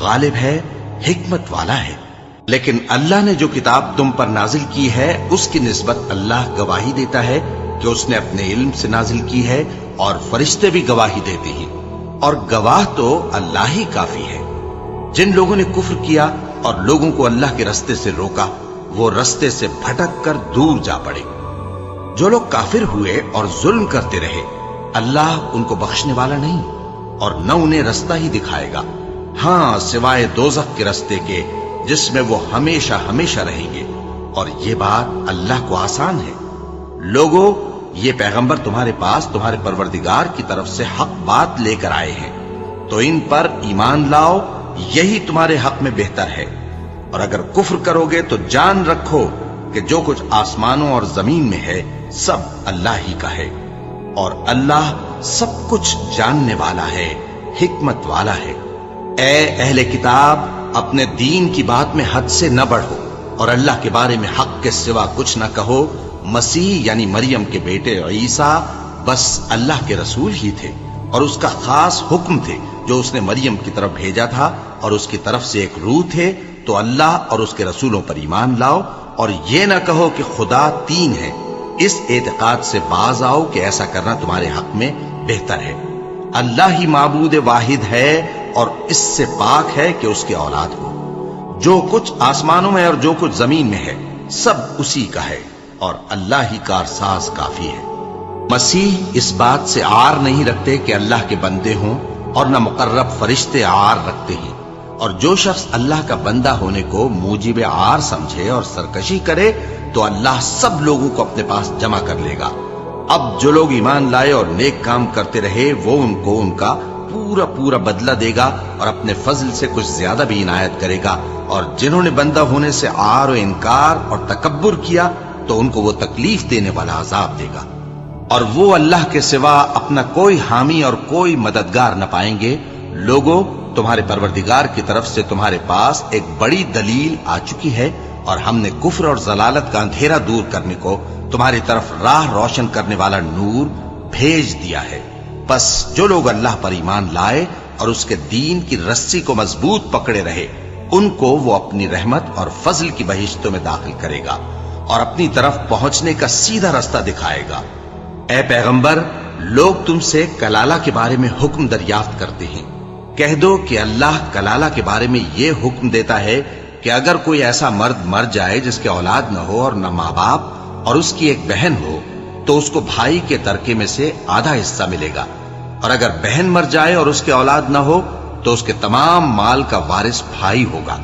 غالب ہے، حکمت والا ہے۔ لیکن اللہ نے جو کتاب تم پر نازل کی ہے اس کی نسبت اللہ گواہی دیتا ہے کہ اس نے اپنے علم سے نازل کی ہے، اور فرشتے بھی گواہی دیتے ہیں، اور گواہ تو اللہ ہی کافی ہے۔ جن لوگوں نے کفر کیا اور لوگوں کو اللہ کے رستے سے روکا، وہ رستے سے بھٹک کر دور جا پڑے۔ جو لوگ کافر ہوئے اور ظلم کرتے رہے، اللہ ان کو بخشنے والا نہیں اور نہ انہیں رستہ ہی دکھائے گا، ہاں سوائے دوزخ کے رستے کے جس میں وہ ہمیشہ ہمیشہ رہیں گے، اور یہ بات اللہ کو آسان ہے۔ لوگو، یہ پیغمبر تمہارے پاس تمہارے پروردگار کی طرف سے حق بات لے کر آئے ہیں، تو ان پر ایمان لاؤ، یہی تمہارے حق میں بہتر ہے۔ اور اگر کفر کرو گے تو جان رکھو کہ جو کچھ آسمانوں اور زمین میں ہے سب اللہ ہی کا ہے، اور اللہ سب کچھ جاننے والا ہے، حکمت والا ہے۔ اے اہل کتاب، اپنے دین کی بات میں حد سے نہ بڑھو، اور اللہ کے بارے میں حق کے سوا کچھ نہ کہو۔ مسیح یعنی مریم کے بیٹے عیسیٰ بس اللہ کے رسول ہی تھے، اور اس کا خاص حکم تھے جو اس نے مریم کی طرف بھیجا تھا، اور اس کی طرف سے ایک روح تھے۔ تو اللہ اور اس کے رسولوں پر ایمان لاؤ، اور یہ نہ کہو کہ خدا تین ہے۔ اس اعتقاد سے باز آؤ کہ ایسا کرنا تمہارے حق میں بہتر ہے۔ اللہ ہی معبود واحد ہے، اور اس سے پاک ہے کہ اس کے اولاد ہو۔ جو کچھ آسمانوں میں اور جو کچھ زمین میں ہے سب اسی کا ہے، اور اللہ ہی کارساز کافی ہے۔ مسیح اس بات سے عار نہیں رکھتے کہ اللہ کے بندے ہوں، اور نہ مقرب فرشتے عار رکھتے ہیں، اور جو شخص اللہ کا بندہ ہونے کو موجب عار سمجھے اور سرکشی کرے تو اللہ سب لوگوں کو اپنے پاس جمع کر لے گا۔ اب جو لوگ ایمان لائے اور نیک کام کرتے رہے وہ ان کو ان کا پورا پورا بدلہ دے گا، اور اپنے فضل سے کچھ زیادہ بھی عنایت کرے گا۔ اور جنہوں نے بندہ ہونے سے عار و انکار اور تکبر کیا تو ان کو وہ تکلیف دینے والا عذاب دے گا، اور وہ اللہ کے سوا اپنا کوئی حامی اور کوئی مددگار نہ پائیں گے۔ لوگوں، تمہارے پروردگار کی طرف سے تمہارے پاس ایک بڑی دلیل آ چکی ہے، اور ہم نے کفر اور ضلالت کا اندھیرا دور کرنے کو تمہاری طرف راہ روشن کرنے والا نور بھیج دیا ہے۔ بس جو لوگ اللہ پر ایمان لائے اور اس کے دین کی رسی کو مضبوط پکڑے رہے، ان کو وہ اپنی رحمت اور فضل کی بہشتوں میں داخل کرے گا، اور اپنی طرف پہنچنے کا سیدھا رستہ دکھائے گا۔ اے پیغمبر، لوگ تم سے کلالہ کے بارے میں حکم دریافت کرتے ہیں۔ کہہ دو کہ اللہ کلالہ کے بارے میں یہ حکم دیتا ہے کہ اگر کوئی ایسا مرد مر جائے جس کے اولاد نہ ہو اور نہ ماں باپ، اور اس کی ایک بہن ہو، تو اس کو بھائی کے ترکے میں سے آدھا حصہ ملے گا، اور اگر بہن مر جائے اور اس کے اولاد نہ ہو تو اس کے تمام مال کا وارث بھائی ہوگا۔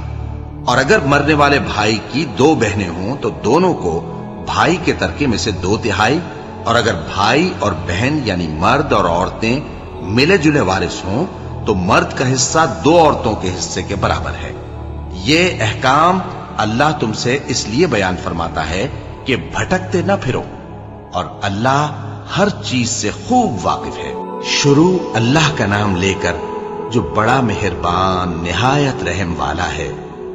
اور اگر مرنے والے بھائی کی دو بہنیں ہوں تو دونوں کو بھائی کے ترکے میں سے 2/3، اور اگر بھائی اور بہن یعنی مرد اور عورتیں ملے جلے وارث ہوں تو مرد کا حصہ 2 عورتوں کے حصے کے برابر ہے۔ یہ احکام اللہ تم سے اس لیے بیان فرماتا ہے کہ بھٹکتے نہ پھرو، اور اللہ ہر چیز سے خوب واقف ہے۔ شروع اللہ کا نام لے کر جو بڑا مہربان نہایت رحم والا ہے۔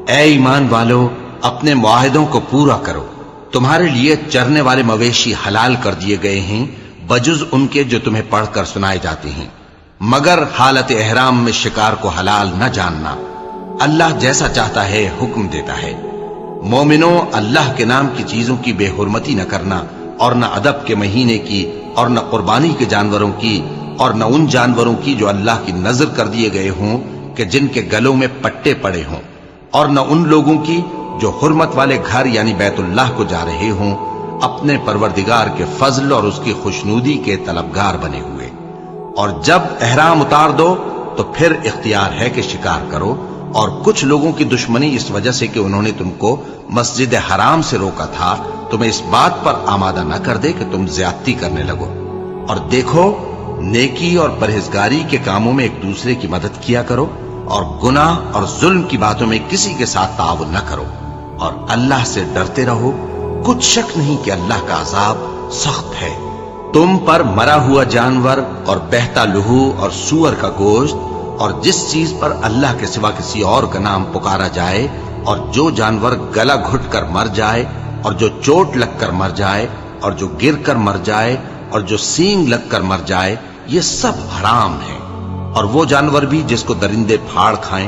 اے ایمان والو، اپنے معاہدوں کو پورا کرو۔ تمہارے لیے چرنے والے مویشی حلال کر دیے گئے ہیں بجز ان کے جو تمہیں پڑھ کر سنائے جاتے ہیں، مگر حالت احرام میں شکار کو حلال نہ جاننا۔ اللہ جیسا چاہتا ہے حکم دیتا ہے۔ مومنوں، اللہ کے نام کی چیزوں کی بے حرمتی نہ کرنا، اور نہ ادب کے مہینے کی، اور نہ قربانی کے جانوروں کی، اور نہ ان جانوروں کی جو اللہ کی نذر کر دیے گئے ہوں کہ جن کے گلوں میں پٹے پڑے ہوں، اور نہ ان لوگوں کی جو حرمت والے گھر یعنی بیت اللہ کو جا رہے ہوں، اپنے پروردگار کے فضل اور اس کی خوشنودی کے طلبگار بنے ہوئے۔ اور جب احرام اتار دو تو پھر اختیار ہے کہ شکار کرو، اور کچھ لوگوں کی دشمنی اس وجہ سے کہ انہوں نے تم کو مسجد حرام سے روکا تھا تمہیں اس بات پر آمادہ نہ کر دے کہ تم زیادتی کرنے لگو۔ اور دیکھو، نیکی اور پرہیزگاری کے کاموں میں ایک دوسرے کی مدد کیا کرو، اور گناہ اور ظلم کی باتوں میں کسی کے ساتھ تعاون نہ کرو، اور اللہ سے ڈرتے رہو۔ کچھ شک نہیں کہ اللہ کا عذاب سخت ہے۔ تم پر مرا ہوا جانور اور بہتا لہو اور سور کا گوشت، اور جس چیز پر اللہ کے سوا کسی اور کا نام پکارا جائے، اور جو جانور گلا گھٹ کر مر جائے، اور جو چوٹ لگ کر مر جائے، اور جو گر کر مر جائے، اور جو سینگ لگ کر مر جائے، یہ سب حرام ہیں۔ اور وہ جانور بھی جس کو درندے پھاڑ کھائیں،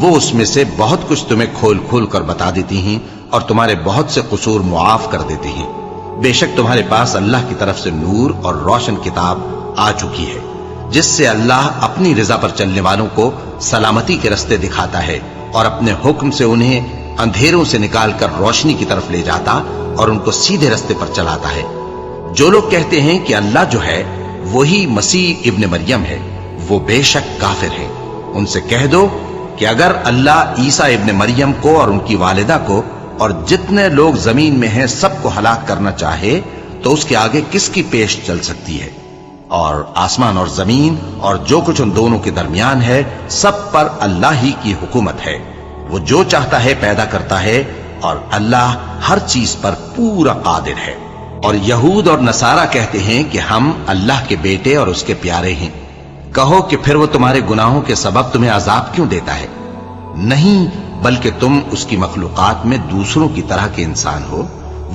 وہ اس میں سے بہت کچھ تمہیں کھول کھول کر بتا دیتی ہیں اور تمہارے بہت سے قصور معاف کر دیتی ہیں۔ بے شک تمہارے پاس اللہ کی طرف سے نور اور روشن کتاب آ چکی ہے، جس سے اللہ اپنی رضا پر چلنے والوں کو سلامتی کے رستے دکھاتا ہے اور اپنے حکم سے انہیں اندھیروں سے نکال کر روشنی کی طرف لے جاتا اور ان کو سیدھے رستے پر چلاتا ہے۔ جو لوگ کہتے ہیں کہ اللہ جو ہے وہی مسیح ابن مریم ہے، وہ بے شک کافر ہیں۔ ان سے کہہ دو کہ اگر اللہ عیسیٰ ابن مریم کو اور ان کی والدہ کو اور جتنے لوگ زمین میں ہیں سب کو ہلاک کرنا چاہے تو اس کے آگے کس کی پیش چل سکتی ہے؟ اور آسمان اور زمین اور جو کچھ ان دونوں کے درمیان ہے سب پر اللہ ہی کی حکومت ہے۔ وہ جو چاہتا ہے پیدا کرتا ہے اور اللہ ہر چیز پر پورا قادر ہے۔ اور یہود اور نصارہ کہتے ہیں کہ ہم اللہ کے بیٹے اور اس کے پیارے ہیں۔ کہو کہ پھر وہ تمہارے گناہوں کے سبب تمہیں عذاب کیوں دیتا ہے؟ نہیں، بلکہ تم اس کی مخلوقات میں دوسروں کی طرح کے انسان ہو،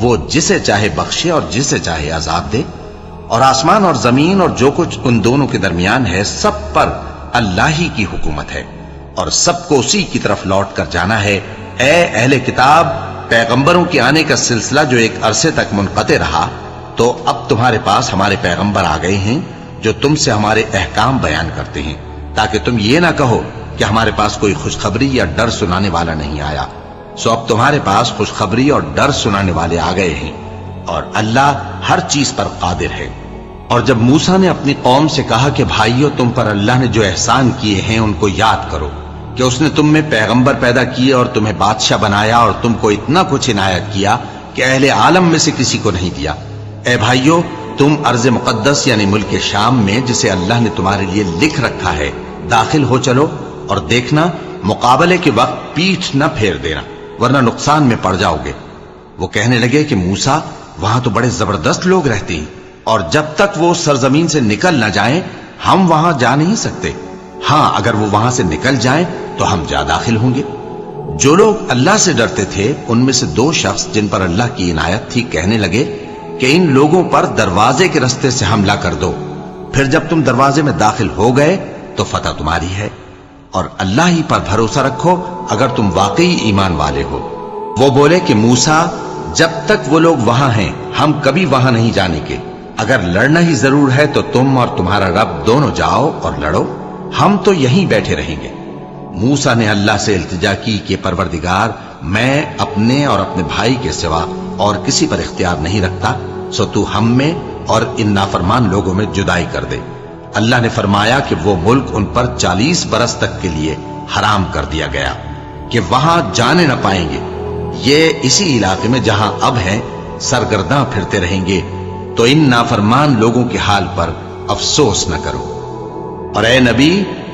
وہ جسے چاہے بخشے اور جسے چاہے عذاب دے۔ اور آسمان اور زمین اور جو کچھ ان دونوں کے درمیان ہے سب پر اللہ ہی کی حکومت ہے اور سب کو اسی کی طرف لوٹ کر جانا ہے۔ اے اہل کتاب، پیغمبروں کے آنے کا سلسلہ جو ایک عرصے تک منقطع رہا، تو اب تمہارے پاس ہمارے پیغمبر آ گئے ہیں جو تم سے ہمارے احکام بیان کرتے ہیں، تاکہ تم یہ نہ کہو کہ ہمارے پاس کوئی خوشخبری یا ڈر سنانے والا نہیں آیا۔ سو اب تمہارے پاس خوشخبری اور ڈر سنانے والے آ گئے ہیں اور اللہ ہر چیز پر قادر ہے۔ اور جب موسیٰ نے اپنی قوم سے کہا کہ بھائیو، تم پر اللہ نے جو احسان کیے ہیں ان کو یاد کرو، کہ اس نے تم میں پیغمبر پیدا کیے اور تمہیں بادشاہ بنایا اور تم کو اتنا کچھ عنایت کیا کہ اہل عالم میں سے کسی کو نہیں دیا۔ اے بھائیو، تم ارض مقدس یعنی ملک شام میں، جسے اللہ نے تمہارے لیے لکھ رکھا ہے، داخل ہو چلو، اور دیکھنا مقابلے کے وقت پیٹھ نہ پھیر دینا، ورنہ نقصان میں پڑ جاؤ گے۔ وہ کہنے لگے کہ موسیٰ، وہاں تو بڑے زبردست لوگ رہتے ہیں، اور جب تک وہ سرزمین سے نکل نہ جائیں ہم وہاں جا نہیں سکتے۔ ہاں، اگر وہ وہاں سے نکل جائیں تو ہم جا داخل ہوں گے۔ جو لوگ اللہ سے ڈرتے تھے ان میں سے دو شخص جن پر اللہ کی عنایت تھی کہنے لگے کہ ان لوگوں پر دروازے کے رستے سے حملہ کر دو، پھر جب تم دروازے میں داخل ہو گئے تو فتح تمہاری ہے، اور اللہ ہی پر بھروسہ رکھو اگر تم واقعی ایمان والے ہو۔ وہ بولے کہ موسیٰ، جب تک وہ لوگ وہاں ہیں ہم کبھی وہاں نہیں جانے کے، اگر لڑنا ہی ضرور ہے تو تم اور تمہارا رب دونوں جاؤ اور لڑو، ہم تو یہیں بیٹھے رہیں گے۔ موسیٰ نے اللہ سے التجا کی کہ پروردگار، میں اپنے اور اپنے بھائی کے سوا اور کسی پر اختیار نہیں رکھتا، سو تو ہم میں اور ان نافرمان لوگوں میں جدائی کر دے۔ اللہ نے فرمایا کہ وہ ملک ان پر 40 برس تک کے لیے حرام کر دیا گیا کہ وہاں جانے نہ پائیں گے۔ یہ اسی علاقے میں جہاں اب ہیں سرگرداں پھرتے رہیں گے، تو ان نافرمان لوگوں کے حال پر افسوس نہ کرو۔ اور اے نبی،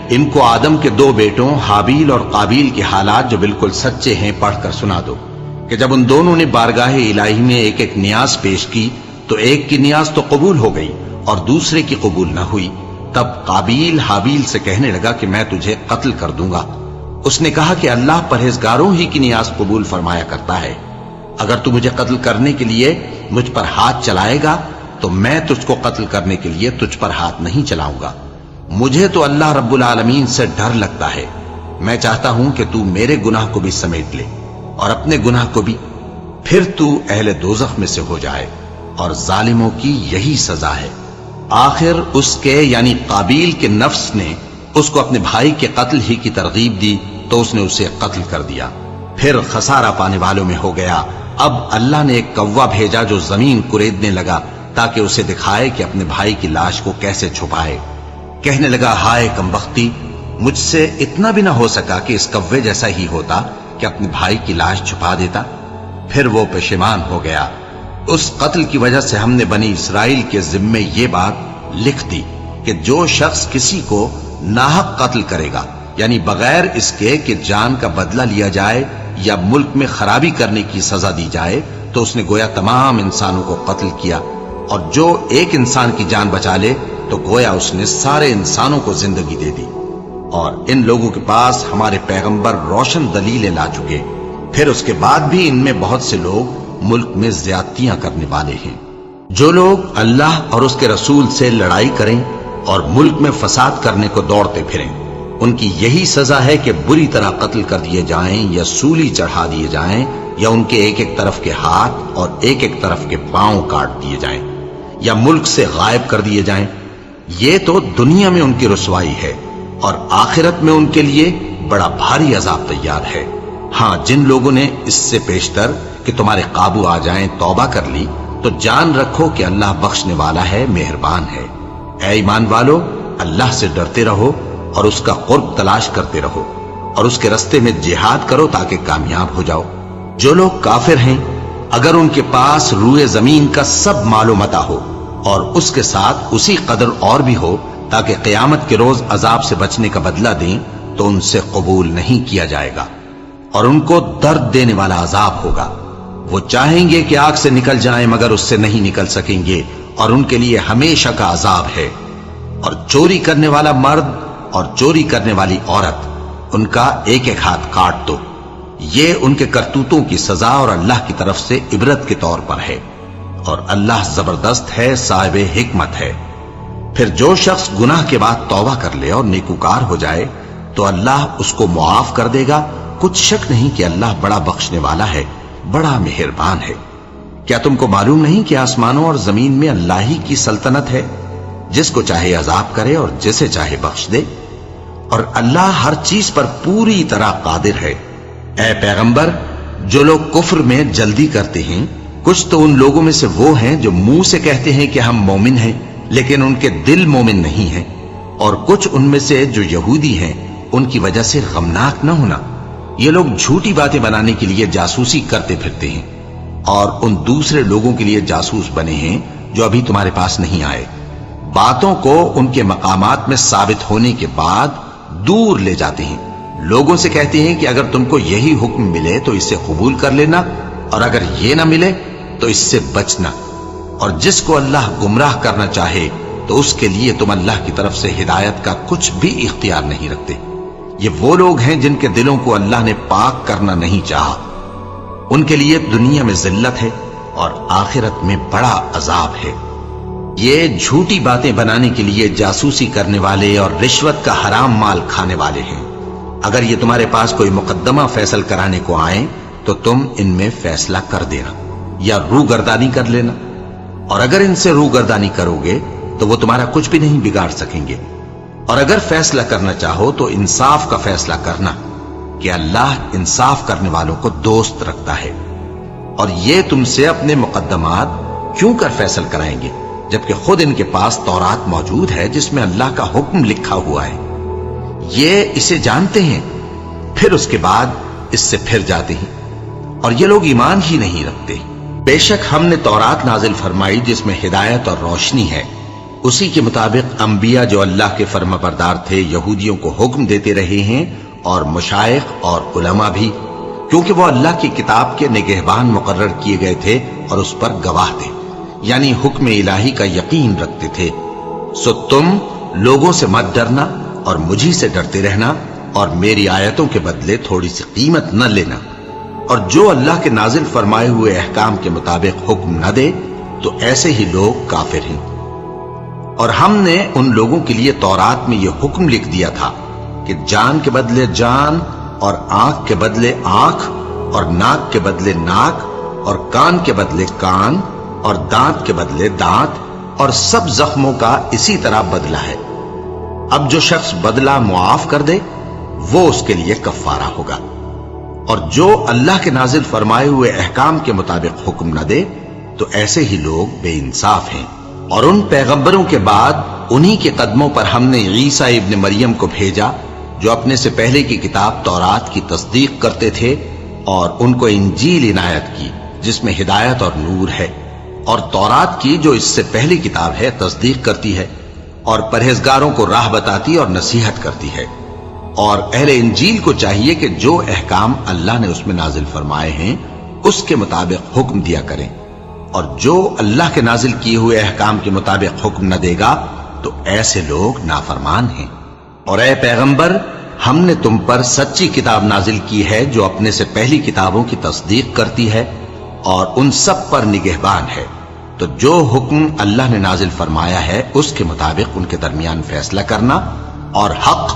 ان کو آدم کے 2 بیٹوں حابیل اور قابیل کے حالات جو بالکل سچے ہیں پڑھ کر سنا دو، کہ جب ان دونوں نے بارگاہ الہی میں ایک ایک نیاز پیش کی تو ایک کی نیاز تو قبول ہو گئی اور دوسرے کی قبول نہ ہوئی۔ تب قابیل حابیل سے کہنے لگا کہ میں تجھے قتل کر دوں گا۔ اس نے کہا کہ اللہ پرہیزگاروں ہی کی نیاز قبول فرمایا کرتا ہے، اگر تو مجھے قتل کرنے کے لیے مجھ پر ہاتھ چلائے گا تو میں تجھ کو قتل کرنے کے لیے تجھ پر ہاتھ نہیں چلاؤں گا۔ مجھے تو اللہ رب العالمین سے ڈر لگتا ہے، میں چاہتا ہوں کہ تو میرے گناہ کو بھی سمیٹ لے اور اپنے گناہ کو بھی، پھر تو اہل دوزخ میں سے ہو جائے، اور ظالموں کی یہی سزا ہے۔ آخر اس کے یعنی قابیل کے نفس نے اس کو اپنے بھائی کے قتل ہی کی ترغیب دی تو اس نے اسے قتل کر دیا، پھر خسارہ پانے والوں میں ہو گیا۔ اب اللہ نے ایک کوا بھیجا جو زمین کریدنے لگا تاکہ اسے دکھائے کہ اپنے بھائی کی لاش کو کیسے چھپائے۔ کہنے لگا، ہائے کمبختی، مجھ سے اتنا بھی نہ ہو سکا کہ اس کوے جیسا ہی ہوتا کہ اپنے بھائی کی لاش چھپا دیتا۔ پھر وہ پشیمان ہو گیا۔ اس قتل کی وجہ سے ہم نے بنی اسرائیل کے ذمے یہ بات لکھ دی کہ جو شخص کسی کو ناحق قتل کرے گا، یعنی بغیر اس کے کہ جان کا بدلہ لیا جائے یا ملک میں خرابی کرنے کی سزا دی جائے، تو اس نے گویا تمام انسانوں کو قتل کیا، اور جو ایک انسان کی جان بچا لے تو گویا اس نے سارے انسانوں کو زندگی دے دی۔ اور ان لوگوں کے پاس ہمارے پیغمبر روشن دلیلیں لا چکے، پھر اس کے بعد بھی ان میں بہت سے لوگ ملک میں زیادتیاں کرنے والے ہیں۔ جو لوگ اللہ اور اس کے رسول سے لڑائی کریں اور ملک میں فساد کرنے کو دوڑتے پھریں، ان کی یہی سزا ہے کہ بری طرح قتل کر دیے جائیں یا سولی چڑھا دیے جائیں یا ان کے ایک ایک طرف کے ہاتھ اور ایک ایک طرف کے پاؤں کاٹ دیے جائیں یا ملک سے غائب کر دیے جائیں۔ یہ تو دنیا میں ان کی رسوائی ہے اور آخرت میں ان کے لیے بڑا بھاری عذاب تیار ہے۔ ہاں، جن لوگوں نے اس سے پیشتر کہ تمہارے قابو آ جائیں توبہ کر لی تو جان رکھو کہ اللہ بخشنے والا ہے، مہربان ہے۔ اے ایمان والو، اللہ سے ڈرتے رہو اور اس کا قرب تلاش کرتے رہو اور اس کے رستے میں جہاد کرو تاکہ کامیاب ہو جاؤ۔ جو لوگ کافر ہیں، اگر ان کے پاس روئے زمین کا سب مال و متاع ہو اور اس کے ساتھ اسی قدر اور بھی ہو تاکہ قیامت کے روز عذاب سے بچنے کا بدلہ دیں، تو ان سے قبول نہیں کیا جائے گا اور ان کو درد دینے والا عذاب ہوگا۔ وہ چاہیں گے کہ آگ سے نکل جائیں مگر اس سے نہیں نکل سکیں گے اور ان کے لیے ہمیشہ کا عذاب ہے۔ اور چوری کرنے والا مرد اور چوری کرنے والی عورت، ان کا ایک ایک ہاتھ کاٹ دو۔ یہ ان کے کرتوتوں کی سزا اور اللہ کی طرف سے عبرت کے طور پر ہے، اور اللہ زبردست ہے، صاحب حکمت ہے۔ پھر جو شخص گناہ کے بعد توبہ کر لے اور نیکوکار ہو جائے تو اللہ اس کو معاف کر دے گا۔ کچھ شک نہیں کہ اللہ بڑا بخشنے والا ہے، بڑا مہربان ہے۔ کیا تم کو معلوم نہیں کہ آسمانوں اور زمین میں اللہ ہی کی سلطنت ہے، جس کو چاہے عذاب کرے اور جسے چاہے بخش دے، اور اللہ ہر چیز پر پوری طرح قادر ہے۔ اے پیغمبر، جو لوگ کفر میں جلدی کرتے ہیں، کچھ تو ان لوگوں میں سے وہ ہیں جو منہ سے کہتے ہیں کہ ہم مومن ہیں لیکن ان کے دل مومن نہیں ہیں، اور کچھ ان میں سے جو یہودی ہیں، ان کی وجہ سے غمناک نہ ہونا۔ یہ لوگ جھوٹی باتیں بنانے کے لیے جاسوسی کرتے پھرتے ہیں اور ان دوسرے لوگوں کے لیے جاسوس بنے ہیں جو ابھی تمہارے پاس نہیں آئے۔ باتوں کو ان کے مقامات میں ثابت ہونے کے بعد دور لے جاتے ہیں، لوگوں سے کہتے ہیں کہ اگر تم کو یہی حکم ملے تو اسے قبول کر لینا، اور اگر یہ نہ ملے تو اس سے بچنا، اور جس کو اللہ گمراہ کرنا چاہے تو اس کے لیے تم اللہ کی طرف سے ہدایت کا کچھ بھی اختیار نہیں رکھتے۔ یہ وہ لوگ ہیں جن کے دلوں کو اللہ نے پاک کرنا نہیں چاہا، ان کے لیے دنیا میں ذلت ہے اور آخرت میں بڑا عذاب ہے۔ یہ جھوٹی باتیں بنانے کے لیے جاسوسی کرنے والے اور رشوت کا حرام مال کھانے والے ہیں۔ اگر یہ تمہارے پاس کوئی مقدمہ فیصل کرانے کو آئیں تو تم ان میں فیصلہ کر دینا یا روگردانی کر لینا، اور اگر ان سے روگردانی کرو گے تو وہ تمہارا کچھ بھی نہیں بگاڑ سکیں گے۔ اور اگر فیصلہ کرنا چاہو تو انصاف کا فیصلہ کرنا، کہ اللہ انصاف کرنے والوں کو دوست رکھتا ہے۔ اور یہ تم سے اپنے مقدمات کیوں کر فیصل کرائیں گے جبکہ خود ان کے پاس تورات موجود ہے جس میں اللہ کا حکم لکھا ہوا ہے۔ یہ اسے جانتے ہیں، پھر اس کے بعد اس سے پھر جاتے ہیں، اور یہ لوگ ایمان ہی نہیں رکھتے۔ بے شک ہم نے تورات نازل فرمائی جس میں ہدایت اور روشنی ہے، اسی کے مطابق انبیاء جو اللہ کے فرما بردار تھے یہودیوں کو حکم دیتے رہے ہیں، اور مشائخ اور علماء بھی، کیونکہ وہ اللہ کی کتاب کے نگہبان مقرر کیے گئے تھے اور اس پر گواہ تھے، یعنی حکم الہی کا یقین رکھتے تھے۔ سو تم لوگوں سے مت ڈرنا اور مجھی سے ڈرتے رہنا، اور میری آیتوں کے بدلے تھوڑی سی قیمت نہ لینا، اور جو اللہ کے نازل فرمائے ہوئے احکام کے مطابق حکم نہ دے تو ایسے ہی لوگ کافر ہیں۔ اور ہم نے ان لوگوں کے لیے تورات میں یہ حکم لکھ دیا تھا کہ جان کے بدلے جان، اور آنکھ کے بدلے آنکھ، اور ناک کے بدلے ناک، اور کان کے بدلے کان، اور دانت کے بدلے دانت، اور سب زخموں کا اسی طرح بدلہ ہے۔ اب جو شخص بدلہ معاف کر دے وہ اس کے لیے کفارہ ہوگا، اور جو اللہ کے نازل فرمائے ہوئے احکام کے مطابق حکم نہ دے تو ایسے ہی لوگ بے انصاف ہیں۔ اور ان پیغمبروں کے بعد انہی کے قدموں پر ہم نے عیسیٰ ابن مریم کو بھیجا جو اپنے سے پہلے کی کتاب تورات کی تصدیق کرتے تھے، اور ان کو انجیل عنایت کی جس میں ہدایت اور نور ہے، اور تورات کی جو اس سے پہلی کتاب ہے تصدیق کرتی ہے، اور پرہیزگاروں کو راہ بتاتی اور نصیحت کرتی ہے۔ اور اہل انجیل کو چاہیے کہ جو احکام اللہ نے اس میں نازل فرمائے ہیں اس کے مطابق حکم دیا کریں، اور جو اللہ کے نازل کیے ہوئے احکام کے مطابق حکم نہ دے گا تو ایسے لوگ نافرمان ہیں۔ اور اے پیغمبر، ہم نے تم پر سچی کتاب نازل کی ہے جو اپنے سے پہلی کتابوں کی تصدیق کرتی ہے اور ان سب پر نگہبان ہے، تو جو حکم اللہ نے نازل فرمایا ہے اس کے مطابق ان کے درمیان فیصلہ کرنا، اور حق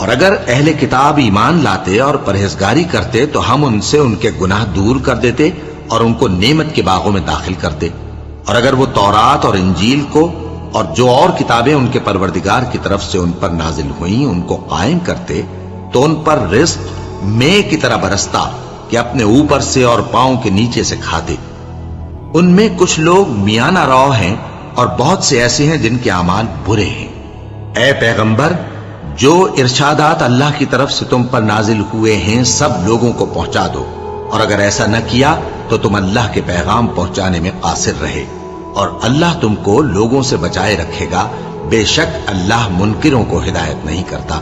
اور اگر اہل کتاب ایمان لاتے اور پرہیزگاری کرتے تو ہم ان سے ان کے گناہ دور کر دیتے اور ان کو نعمت کے باغوں میں داخل کرتے. اور اگر وہ تورات اور انجیل کو اور جو اور کتابیں ان کے پروردگار کی طرف سے ان پر نازل ہوئیں ان کو قائم کرتے تو ان پر رزق مے کی طرح برستا کہ اپنے اوپر سے اور پاؤں کے نیچے سے کھاتے. ان میں کچھ لوگ میانہ رو ہیں اور بہت سے ایسے ہیں جن کے اعمال برے ہیں. اے پیغمبر، جو ارشادات اللہ کی طرف سے تم پر نازل ہوئے ہیں سب لوگوں کو پہنچا دو، اور اگر ایسا نہ کیا تو تم اللہ کے پیغام پہنچانے میں قاصر رہے، اور اللہ تم کو لوگوں سے بچائے رکھے گا. بے شک اللہ منکروں کو ہدایت نہیں کرتا.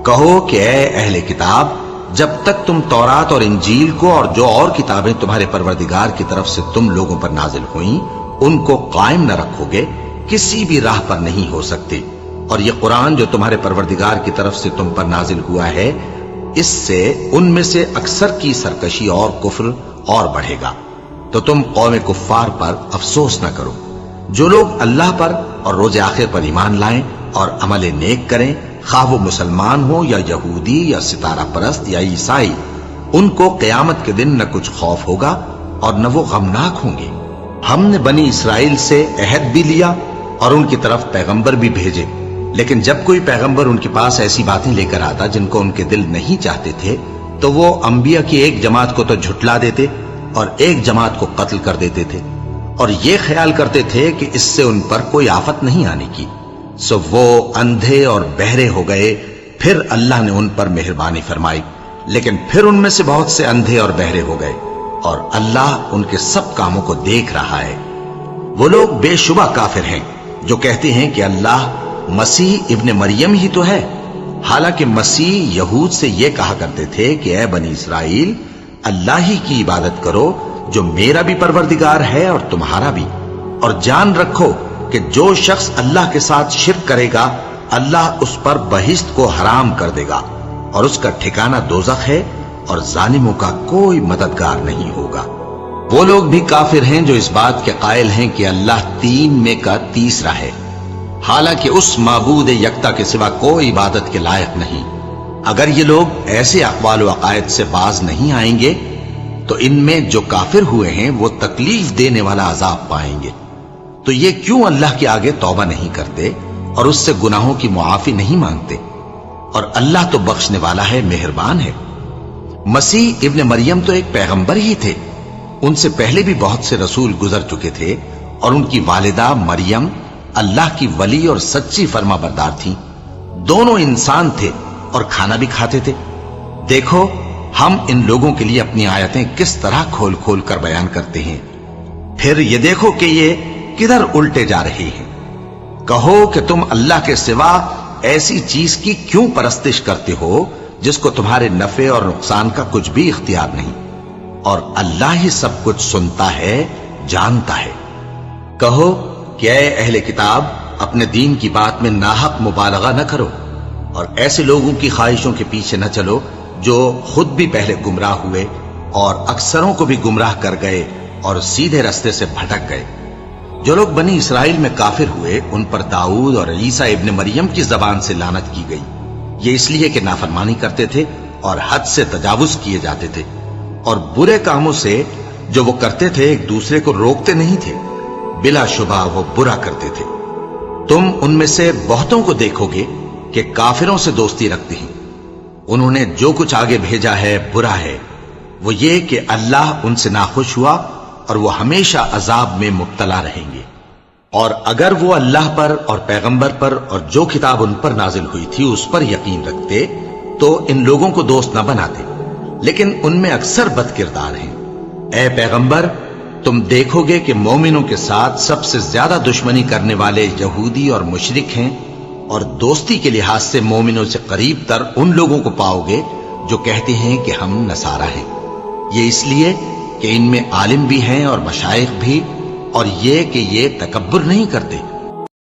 کہو کہ اے اہل کتاب، جب تک تم تورات اور انجیل کو اور جو اور کتابیں تمہارے پروردگار کی طرف سے تم لوگوں پر نازل ہوئیں ان کو قائم نہ رکھو گے کسی بھی راہ پر نہیں ہو سکتے. اور یہ قرآن جو تمہارے پروردگار کی طرف سے تم پر نازل ہوا ہے اس سے ان میں سے اکثر کی سرکشی اور کفر اور بڑھے گا. تو تم قوم کفار پر افسوس نہ کرو. جو لوگ اللہ پر اور روز آخر پر ایمان لائیں اور عمل نیک کریں، خواہ وہ مسلمان ہو یا یہودی یا ستارہ پرست یا عیسائی، ان کو قیامت کے دن نہ کچھ خوف ہوگا اور نہ وہ غمناک ہوں گے. ہم نے بنی اسرائیل سے عہد بھی لیا اور ان کی طرف پیغمبر بھی بھیجے، لیکن جب کوئی پیغمبر ان کے پاس ایسی باتیں لے کر آتا جن کو ان کے دل نہیں چاہتے تھے تو وہ انبیاء کی ایک جماعت کو تو جھٹلا دیتے اور ایک جماعت کو قتل کر دیتے تھے، اور یہ خیال کرتے تھے کہ اس سے ان پر کوئی آفت نہیں آنے کی. سو وہ اندھے اور بہرے ہو گئے. پھر اللہ نے ان پر مہربانی فرمائی، لیکن پھر ان میں سے بہت سے اندھے اور بہرے ہو گئے، اور اللہ ان کے سب کاموں کو دیکھ رہا ہے. وہ لوگ بے شبہ کافر ہیں جو کہتے ہیں کہ اللہ مسیح ابن مریم ہی تو ہے، حالانکہ مسیح یہود سے یہ کہا کرتے تھے کہ اے بنی اسرائیل، اللہ ہی کی عبادت کرو جو میرا بھی پروردگار ہے اور تمہارا بھی، اور جان رکھو کہ جو شخص اللہ کے ساتھ شرک کرے گا اللہ اس پر بہشت کو حرام کر دے گا، اور اس کا ٹھکانہ دوزخ ہے، اور ظالموں کا کوئی مددگار نہیں ہوگا. وہ لوگ بھی کافر ہیں جو اس بات کے قائل ہیں کہ اللہ تین میں کا تیسرا ہے، حالانکہ اس معبود یکتا کے سوا کوئی عبادت کے لائق نہیں. اگر یہ لوگ ایسے اقوال و عقائد سے باز نہیں آئیں گے تو ان میں جو کافر ہوئے ہیں وہ تکلیف دینے والا عذاب پائیں گے. تو یہ کیوں اللہ کے آگے توبہ نہیں کرتے اور اس سے گناہوں کی معافی نہیں مانگتے؟ اور اللہ تو بخشنے والا ہے، مہربان ہے. مسیح ابن مریم تو ایک پیغمبر ہی تھے. ان سے پہلے بھی بہت سے رسول گزر چکے تھے، اور ان کی والدہ مریم اللہ کی ولی اور سچی فرما بردار تھیں. دونوں انسان تھے اور کھانا بھی کھاتے تھے. دیکھو ہم ان لوگوں کے لیے اپنی آیتیں کس طرح کھول کھول کر بیان کرتے ہیں. پھر یہ دیکھو کہ یہ کدھر الٹے جا رہے ہیں. کہو کہ تم اللہ کے سوا ایسی چیز کی کیوں پرستش کرتے ہو جس کو تمہارے نفع اور نقصان کا کچھ بھی اختیار نہیں، اور اللہ ہی سب کچھ سنتا ہے، جانتا ہے. کہو کہ اے اہل کتاب، اپنے دین کی بات میں ناحق مبالغہ نہ کرو، اور ایسے لوگوں کی خواہشوں کے پیچھے نہ چلو جو خود بھی پہلے گمراہ ہوئے اور اکثروں کو بھی گمراہ کر گئے اور سیدھے رستے سے بھٹک گئے. جو لوگ بنی اسرائیل میں کافر ہوئے ان پر داؤد اور عیسیٰ ابن مریم کی زبان سے لعنت کی گئی. یہ اس لیے کہ نافرمانی کرتے تھے اور حد سے تجاوز کیے جاتے تھے، اور برے کاموں سے جو وہ کرتے تھے ایک دوسرے کو روکتے نہیں تھے. بلا شبہ وہ برا کرتے تھے. تم ان میں سے بہتوں کو دیکھو گے کہ کافروں سے دوستی رکھتے ہیں. انہوں نے جو کچھ آگے بھیجا ہے برا ہے. وہ یہ کہ اللہ ان سے ناخوش ہوا اور وہ ہمیشہ عذاب میں مبتلا رہیں گے. اور اگر وہ اللہ پر اور پیغمبر پر اور جو کتاب ان پر نازل ہوئی تھی اس پر یقین رکھتے تو ان لوگوں کو دوست نہ بناتے، لیکن ان میں اکثر بد کردار ہیں. اے پیغمبر، تم دیکھو گے کہ مومنوں کے ساتھ سب سے زیادہ دشمنی کرنے والے یہودی اور مشرک ہیں، اور دوستی کے لحاظ سے مومنوں سے قریب تر ان لوگوں کو پاؤ گے جو کہتے ہیں کہ ہم نصارہ ہیں. یہ اس لیے کہ ان میں عالم بھی ہیں اور مشائخ بھی، اور یہ کہ یہ تکبر نہیں کرتے